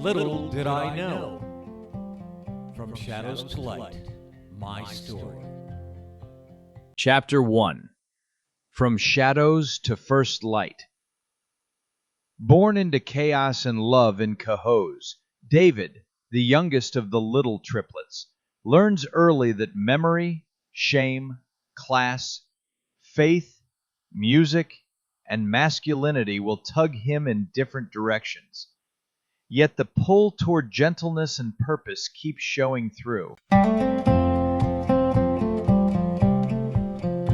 Little did I know. From Shadows to Light, my story. Chapter 1. From Shadows to First Light. Born into chaos and love in Cahos, David, the youngest of the Liddle triplets, learns early that memory, shame, class, faith, music, and masculinity will tug him in different directions. Yet the pull toward gentleness and purpose keeps showing through.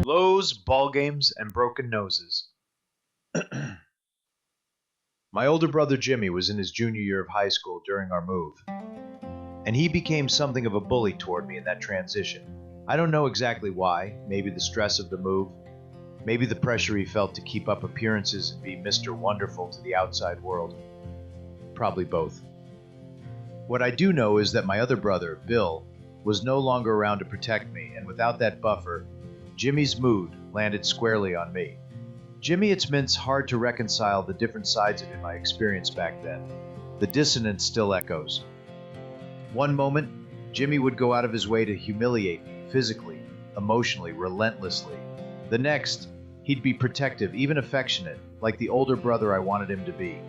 Lows, Ballgames, and broken noses. My older brother Jimmy was in his junior year of high school during our move, and he became something of a bully toward me in that transition. I don't know exactly why, maybe the stress of the move, maybe the pressure he felt to keep up appearances and be Mr. Wonderful to the outside world. Probably both. What I do know is that my other brother, Bill, was no longer around to protect me, and without that buffer, Jimmy's mood landed squarely on me. Jimmy, it's hard to reconcile the different sides of him I experienced back then. The dissonance still echoes. One moment, Jimmy would go out of his way to humiliate me physically, emotionally, relentlessly. The next, he'd be protective, even affectionate, like the older brother I wanted him to be.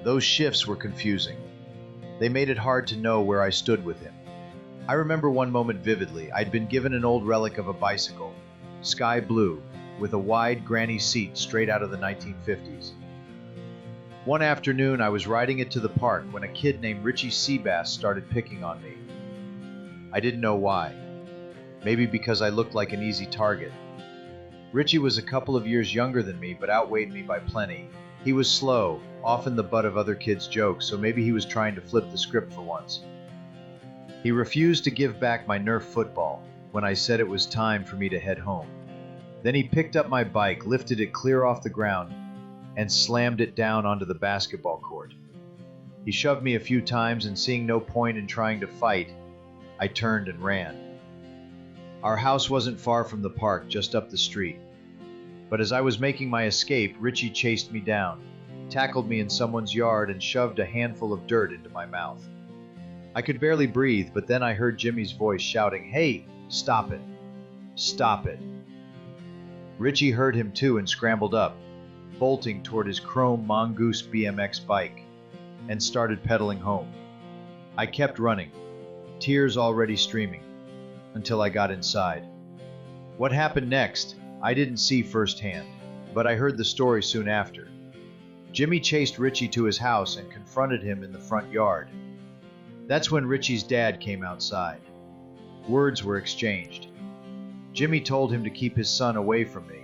Those shifts were confusing. They made it hard to know where I stood with him. I remember one moment vividly. I'd been given an old relic of a bicycle, sky blue, with a wide granny seat straight out of the 1950s. One afternoon, I was riding it to the park when a kid named Richie Sebast started picking on me. I didn't know why. Maybe because I looked like an easy target. Richie was a couple of years younger than me, but outweighed me by plenty. He was slow, often the butt of other kids' jokes, so maybe he was trying to flip the script for once. He refused to give back my Nerf football when I said it was time for me to head home. Then he picked up my bike, lifted it clear off the ground, and slammed it down onto the basketball court. He shoved me a few times, and seeing no point in trying to fight, I turned and ran. Our house wasn't far from the park, just up the street. But as I was making my escape, Richie chased me down, tackled me in someone's yard, and shoved a handful of dirt into my mouth. I could barely breathe, but then I heard Jimmy's voice shouting, "Hey, stop it! Stop it!" Richie heard him too and scrambled up, bolting toward his chrome Mongoose BMX bike, and started pedaling home. I kept running, tears already streaming, until I got inside. What happened next, I didn't see firsthand, but I heard the story soon after. Jimmy chased Richie to his house and confronted him in the front yard. That's when Richie's dad came outside. Words were exchanged. Jimmy told him to keep his son away from me.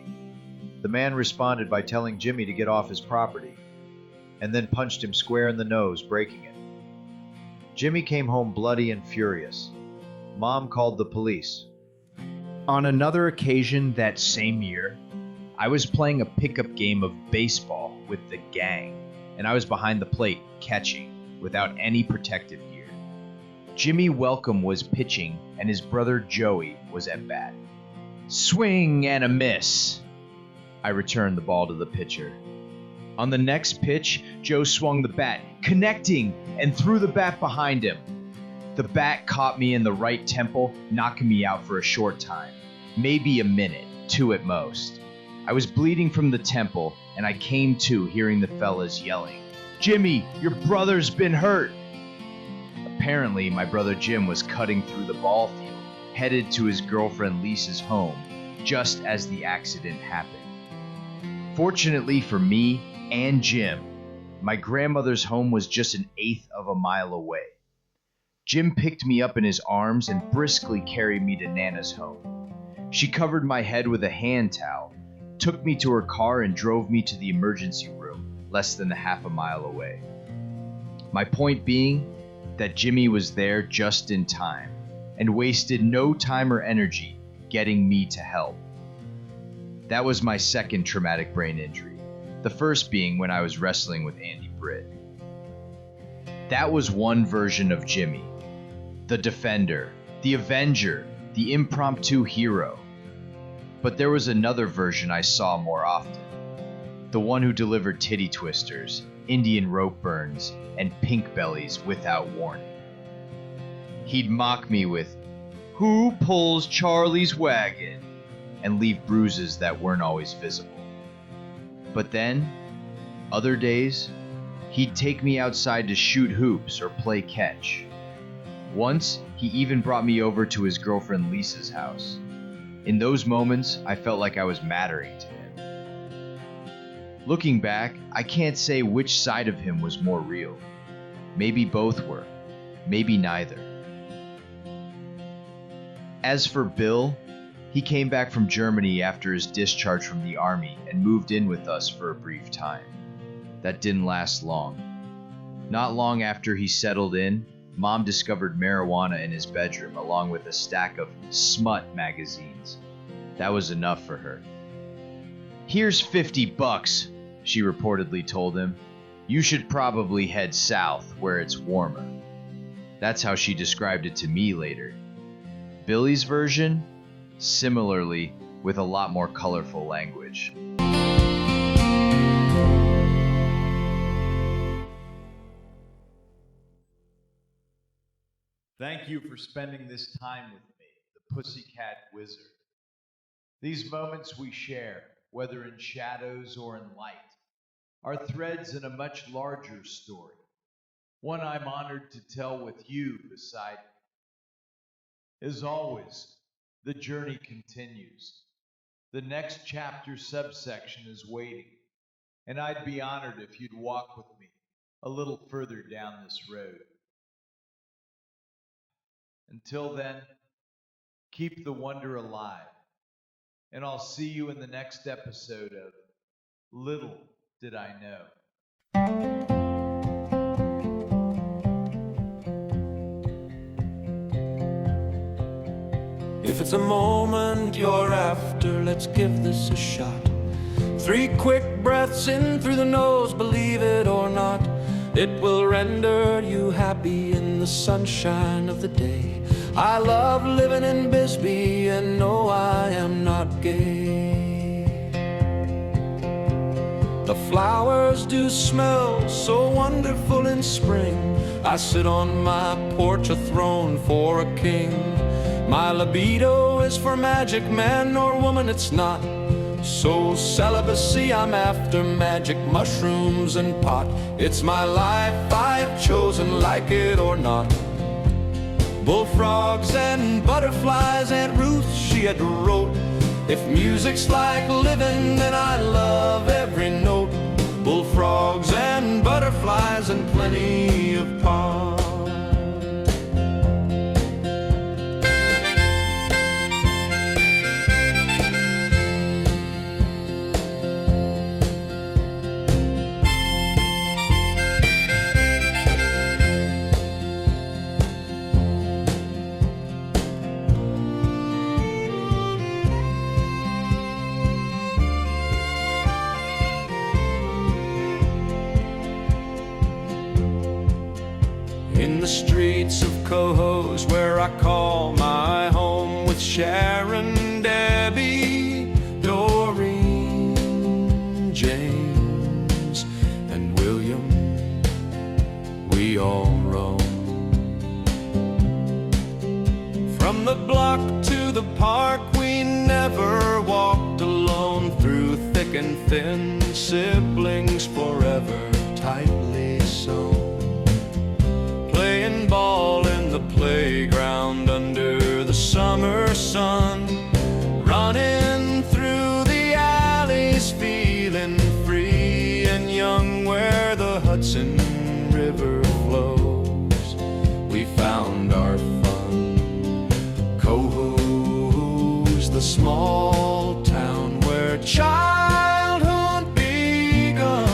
The man responded by telling Jimmy to get off his property, and then punched him square in the nose, breaking it. Jimmy came home bloody and furious. Mom called the police. On another occasion that same year, I was playing a pickup game of baseball with the gang, and I was behind the plate, catching, without any protective gear. Jimmy Welcome was pitching, and his brother Joey was at bat. Swing and a miss. I returned the ball to the pitcher. On the next pitch, Joe swung the bat, connecting, and threw the bat behind him. The bat caught me in the right temple, knocking me out for a short time, maybe a minute, 2 at most. I was bleeding from the temple, and I came to hearing the fellas yelling, "Jimmy, your brother's been hurt!" Apparently, my brother Jim was cutting through the ball field, headed to his girlfriend Lisa's home, just as the accident happened. Fortunately for me and Jim, my grandmother's home was just an 1/8 of a mile away. Jim picked me up in his arms and briskly carried me to Nana's home. She covered my head with a hand towel, took me to her car, and drove me to the emergency room, less than a half a mile away. My point being that Jimmy was there just in time, and wasted no time or energy getting me to help. That was my second traumatic brain injury, the first being when I was wrestling with Andy Britt. That was one version of Jimmy, the defender, the avenger, the impromptu hero. But there was another version I saw more often, the one who delivered titty twisters, Indian rope burns, and pink bellies without warning. He'd mock me with, "Who pulls Charlie's wagon?" and leave bruises that weren't always visible. But then, other days, he'd take me outside to shoot hoops or play catch. Once, he even brought me over to his girlfriend Lisa's house. In those moments, I felt like I was mattering to him. Looking back, I can't say which side of him was more real. Maybe both were, maybe neither. As for Bill, he came back from Germany after his discharge from the army and moved in with us for a brief time. That didn't last long. Not long after he settled in, Mom discovered marijuana in his bedroom along with a stack of smut magazines. That was enough for her. "Here's $50, she reportedly told him. "You should probably head south where it's warmer." That's how she described it to me later. Billy's version, similarly, with a lot more colorful language. Thank you for spending this time with me, the Pussycat Wizard. These moments we share, whether in shadows or in light, are threads in a much larger story, one I'm honored to tell with you beside me. As always, the journey continues. The next chapter subsection is waiting, and I'd be honored if you'd walk with me a little further down this road. Until then, keep the wonder alive, and I'll see you in the next episode of Little Did I Know. If it's a moment you're after, let's give this a shot. 3 quick breaths in through the nose, believe it or not, it will render you happy in the sunshine of the day. I love living in Bisbee and no, I am not gay. The flowers do smell so wonderful in spring. I sit on my porch, a throne for a king. My libido is for magic, man or woman, it's not. So celibacy, I'm after magic mushrooms and pot. It's my life, I've chosen, like it or not. Bullfrogs and butterflies, Aunt Ruth, she had wrote, if music's like living, then I love every note. Bullfrogs and butterflies and plenty of pot. In the streets of Cohoes, where I call my home, with Sharon, Debbie, Doreen, James, and William, we all roam. From the block to the park, we never walked alone. Through thick and thin, siblings forever tightly sewn. Playing ball in the playground under the summer sun, running through the alleys, feeling free and young where the Hudson River flows. We found our fun. Cohoes, the small town where childhood begun.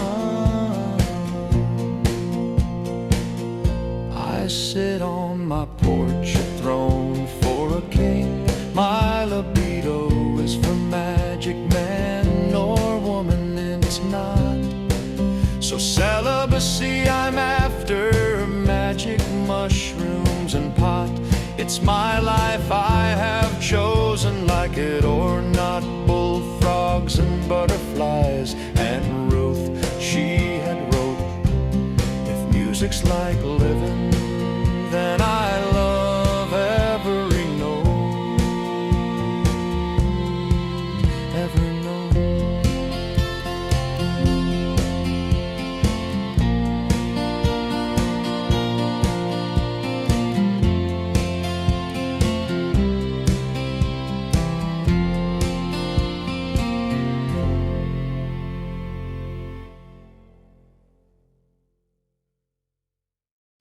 I sit on my porch, a throne for a king. My libido is for magic, man or woman, it's not. So celibacy, I'm after magic mushrooms and pot. It's my life, I have chosen, like it or not. Bullfrogs and butterflies, and Ruth, she had wrote, like living, then I